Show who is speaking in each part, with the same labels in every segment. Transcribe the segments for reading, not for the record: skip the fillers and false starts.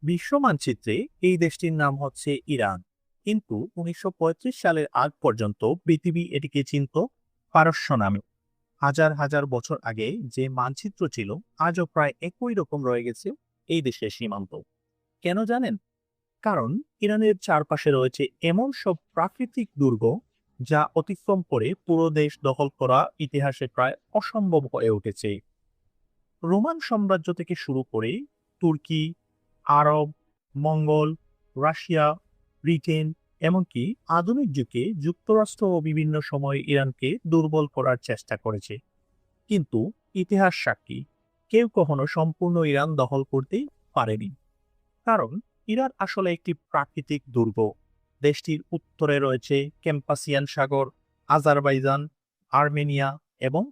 Speaker 1: বিশ্ব মানচিত্রে এই দেশটির নাম হচ্ছে ইরান, কিন্তু 1935 সালের আগ পর্যন্ত পৃথিবী এটিকে চিনত পারস্য নামে। হাজার হাজার বছর আগে যে মানচিত্র ছিল, আজও প্রায় একই রকম রয়ে গেছে এই দেশের সীমান্ত। কেন জানেন? কারণ ইরানের চারপাশে রয়েছে এমন সব প্রাকৃতিক দুর্গ যা অতিক্রম করে পুরো দেশ দখল করা ইতিহাসে প্রায় অসম্ভব হয়ে উঠেছে। রোমান সাম্রাজ্য থেকে শুরু করে তুর্কি, আরব, মঙ্গল, রাশিয়া, ব্রিটেন, এমনকি আধুনিক যুগে যুক্তরাষ্ট্র ও বিভিন্ন সময় ইরানকে দুর্বল করার চেষ্টা করেছে। কিন্তু ইতিহাস সাক্ষী, কেউ কখনো সম্পূর্ণ ইরান দখল করতেই পারেনি। কারণ ইরান আসলে একটি প্রাকৃতিক দুর্গ। দেশটির উত্তরে রয়েছে ক্যাম্পাসিয়ান সাগর, আজারবাইজান, আর্মেনিয়া এবং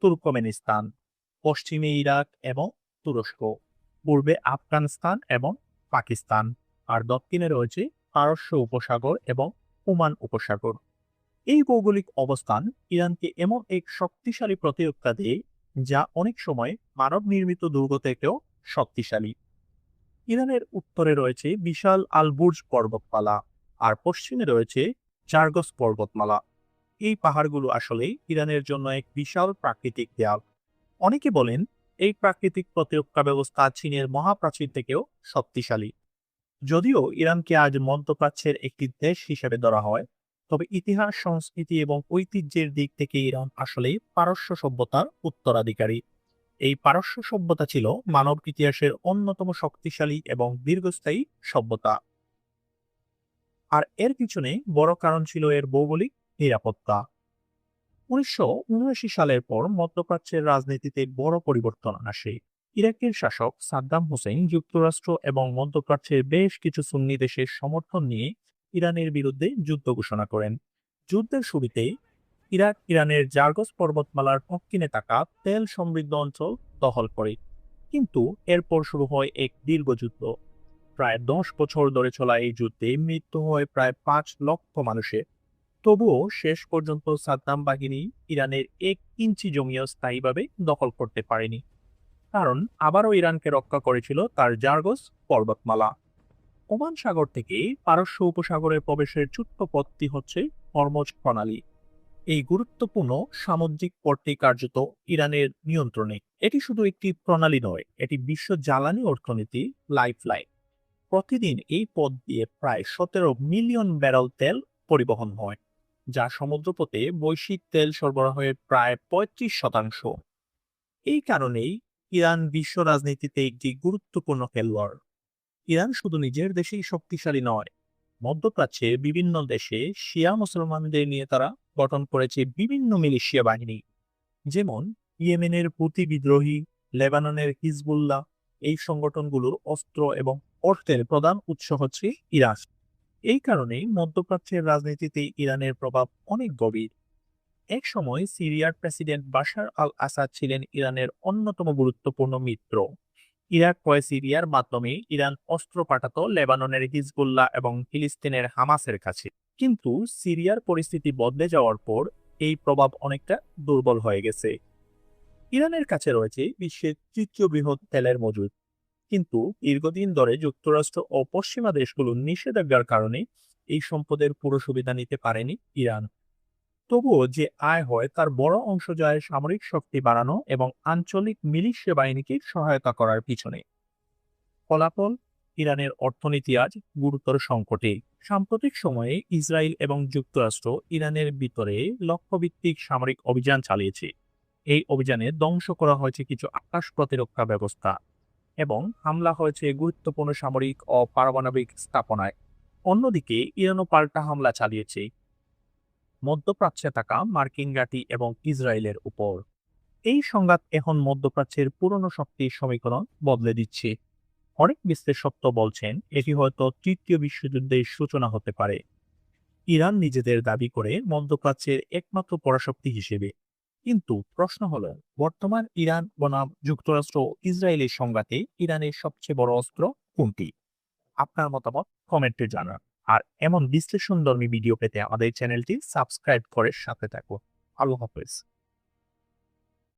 Speaker 1: তুর্কমেনিস্তান, পশ্চিমে ইরাক এবং তুরস্ক, পূর্বে আফগানিস্তান এবং পাকিস্তান, আর দক্ষিণে রয়েছে পারস্য উপসাগর এবং ওমান উপসাগর। এই ভৌগোলিক অবস্থান ইরানকে এমন এক শক্তিশালী প্রতিরক্ষা দেয় যা অনেক সময় মানব নির্মিত দুর্গ থেকেও শক্তিশালী। ইরানের উত্তরে রয়েছে বিশাল আলবুর্জ পর্বতমালা, আর পশ্চিমে রয়েছে জার্গস পর্বতমালা। এই পাহাড়গুলো আসলে ইরানের জন্য এক বিশাল প্রাকৃতিক দেয়াল। অনেকে বলেন এই প্রাকৃতিক প্রতিরক্ষা ব্যবস্থা চীনের মহাপ্রাচীর থেকেও শক্তিশালী। যদিও ইরানকে আজ মধ্যপ্রাচ্যের একটি দেশ হিসেবে ধরা হয়, তবে ইতিহাস, সংস্কৃতি এবং ঐতিহ্যের দিক থেকে ইরান আসলে পারস্য সভ্যতার উত্তরাধিকারী। এই পারস্য সভ্যতা ছিল মানব ইতিহাসের অন্যতম শক্তিশালী এবং দীর্ঘস্থায়ী সভ্যতা। আর এর পিছনে বড় কারণ ছিল এর ভৌগোলিক নিরাপত্তা। 1979 সালের পর মধ্যপ্রাচ্যের রাজনীতিতে বড় পরিবর্তন আসে। ইরাকের শাসক সাদ্দাম হোসেন যুক্তরাষ্ট্র এবং মধ্যপ্রাচ্যের বেশ কিছু সুন্নি দেশের সমর্থন নিয়ে ইরানের বিরুদ্ধে যুদ্ধ ঘোষণা করেন। যুদ্ধের শুরুতে ইরাক ইরানের জার্গস পর্বতমালার দক্ষিণে থাকা তেল সমৃদ্ধ অঞ্চল দখল করে। কিন্তু এরপর শুরু হয় এক দীর্ঘ যুদ্ধ। প্রায় 10 বছর ধরে চলা এই যুদ্ধে মৃত্যু হয় প্রায় 5 লক্ষ মানুষের। তবুও শেষ পর্যন্ত সাদ্দাম বাহিনী ইরানের 1 ইঞ্চি জমিও স্থায়ীভাবে দখল করতে পারেনি। কারণ আবারও ইরানকে রক্ষা করেছিল তার জার্গস পর্বতমালা। ওমান সাগর থেকে পারস্য উপসাগরে প্রবেশের ছোট্ট পথটি হচ্ছে হরমুজ প্রণালী। এই গুরুত্বপূর্ণ সামুদ্রিক পথটি কার্যত ইরানের নিয়ন্ত্রণে। এটি শুধু একটি প্রণালী নয়, এটি বিশ্ব জ্বালানি অর্থনীতি লাইফলাইন। প্রতিদিন এই পথ দিয়ে প্রায় 17 মিলিয়ন ব্যারেল তেল পরিবহন হয়, যা সমুদ্রপথে বৈশ্বিক তেল সরবরাহের প্রায় 35%। এই কারণেই ইরান বিশ্ব রাজনীতিতে একটি গুরুত্বপূর্ণ খেলোয়াড়। ইরান শুধু নিজের দেশেই শক্তিশালী নয়, মধ্যপ্রাচ্যের বিভিন্ন দেশে শিয়া মুসলমানদের নিয়ে তারা গঠন করেছে বিভিন্ন মিলিশিয়া বাহিনী। যেমন ইয়েমেনের হুতি বিদ্রোহী, লেবাননের হিজবুল্লাহ। এই সংগঠনগুলোর অস্ত্র এবং অর্থের প্রধান উৎস হচ্ছে ইরান। এই কারণেই মধ্যপ্রাচ্যের রাজনীতিতে ইরানের প্রভাব অনেক গভীর। এক সময় সিরিয়ার প্রেসিডেন্ট বাশার আল আসাদ ছিলেন ইরানের অন্যতম গুরুত্বপূর্ণ মিত্র। ইরাক হয়ে সিরিয়ার মাধ্যমে ইরান অস্ত্র পাঠাতো লেবাননের হিজবুল্লাহ এবং ফিলিস্তিনের হামাসের কাছে। কিন্তু সিরিয়ার পরিস্থিতি বদলে যাওয়ার পর এই প্রভাব অনেকটা দুর্বল হয়ে গেছে। ইরানের কাছে রয়েছে বিশ্বের তৃতীয় বৃহৎ তেলের মজুদ, কিন্তু দীর্ঘদিন ধরে যুক্তরাষ্ট্র ও পশ্চিমা দেশগুলোর নিষেধাজ্ঞার কারণে এই সম্পদের পুরো সুবিধা নিতে পারেনি ইরান। তবুও যে আয় হয় তার বড় অংশ যায় সামরিক শক্তি বাড়ানো এবং আঞ্চলিক মিলিশিয়া বাহিনীকে সহায়তা করার পিছনে। ফলাফল, ইরানের অর্থনীতি আজ গুরুতর সংকটে। সাম্প্রতিক সময়ে ইসরায়েল এবং যুক্তরাষ্ট্র ইরানের ভিতরে লক্ষ্যভিত্তিক সামরিক অভিযান চালিয়েছে। এই অভিযানে ধ্বংস করা হয়েছে কিছু আকাশ প্রতিরক্ষা ব্যবস্থা এবং হামলা হয়েছে গুরুত্বপূর্ণ সামরিক ও পারমাণবিক স্থাপনায়। অন্যদিকে ইরানও পাল্টা হামলা চালিয়েছে মধ্যপ্রাচ্যে থাকা মার্কিন ঘাঁটি এবং ইসরায়েলের উপর। এই সংঘাত এখন মধ্যপ্রাচ্যের পুরনো শক্তির সমীকরণ বদলে দিচ্ছে। অনেক বিশ্লেষক তো বলছেন এটি হয়তো তৃতীয় বিশ্বযুদ্ধের সূচনা হতে পারে। ইরান নিজেদের দাবি করে মধ্যপ্রাচ্যের একমাত্র পরাশক্তি হিসেবে। কিন্তু প্রশ্ন হলো, বর্তমান ইরান বনাম যুক্তরাষ্ট্র ও ইসরায়েলের সংঘাতে ইরানের সবচেয়ে বড় অস্ত্র কোনটি? আপনার মতামত কমেন্টে জানান। আর এমন বিশ্লেষণধর্মী ভিডিও পেতে আমাদের চ্যানেলটি সাবস্ক্রাইব করে সাথে থাকুন। আল্লাহ হাফেজ।